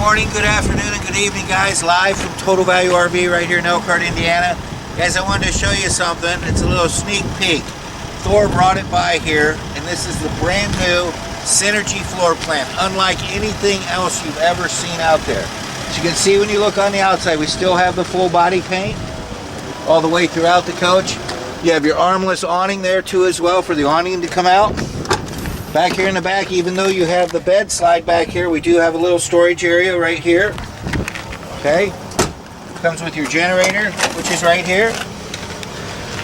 morning, good afternoon, and good evening, guys. Live from Total Value RV right here in Elkhart, Indiana. Guys, I wanted to show you something. It's a little sneak peek. Thor brought it by here, and this is the brand new Synergy floor plan, unlike anything else you've ever seen out there. As you can see when you look on the outside, we still have the full body paint all the way throughout the coach. You have your armless awning there too as well for the awning to come out. Back here in the back, even though you have the bed slide back here, we do have a little storage area right here. Okay, comes with your generator, which is right here.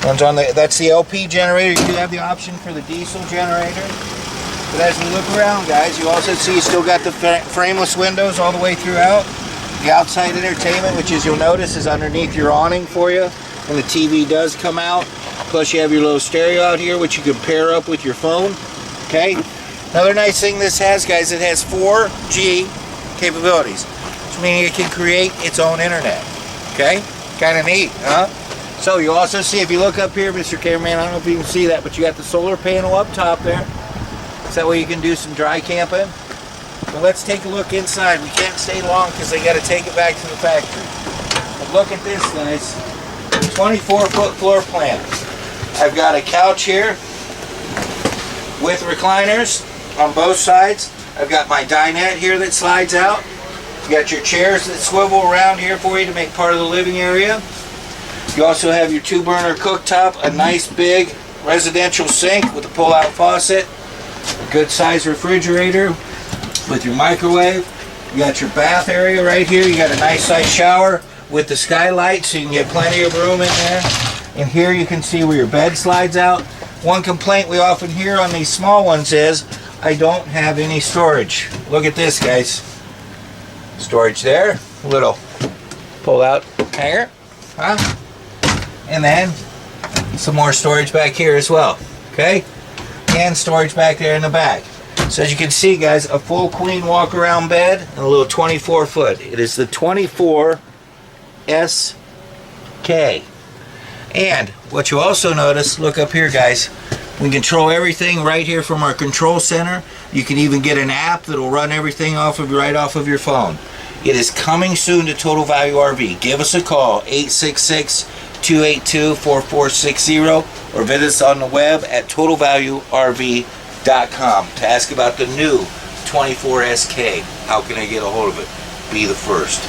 Runs on that's the LP generator. You do have the option for the diesel generator. But as we look around, guys, you also see you still got the frameless windows all the way throughout. The outside entertainment, which as you'll notice is underneath your awning for you, and the TV does come out. Plus you have your little stereo out here, which you can pair up with your phone. Okay. Another nice thing this has, guys, it has 4G capabilities, which means it can create its own internet. Okay. Kind of neat, huh? So you also see, if you look up here, Mr. Cameraman, I don't know if you can see that, but you got the solar panel up top there. So that way you can do some dry camping. But let's take a look inside. We can't stay long because they got to take it back to the factory. But look at this, guys. 24-foot floor plan. I've got a couch here with recliners on both sides. I've got my dinette here that slides out. You got your chairs that swivel around here for you to make part of the living area. You also have your 2-burner cooktop, a nice big residential sink with a pull-out faucet, a good size refrigerator with your microwave. You got your bath area right here. You got a nice size shower with the skylight, so you can get plenty of room in there. And here you can see where your bed slides out. One complaint we often hear on these small ones is, I don't have any storage. Look at this, guys. Storage there, a little pull-out hanger, huh? And then some more storage back here as well, okay? And storage back there in the back. So as you can see, guys, a full queen walk-around bed and a little 24-foot. It is the 24SK. And what you also notice, look up here, guys, we control everything right here from our control center. You can even get an app that'll run everything right off of your phone. It is coming soon to Total Value RV. Give us a call, 866-282-4460, or visit us on the web at totalvaluerv.com to ask about the new 24SK. How can I get a hold of it? Be the first.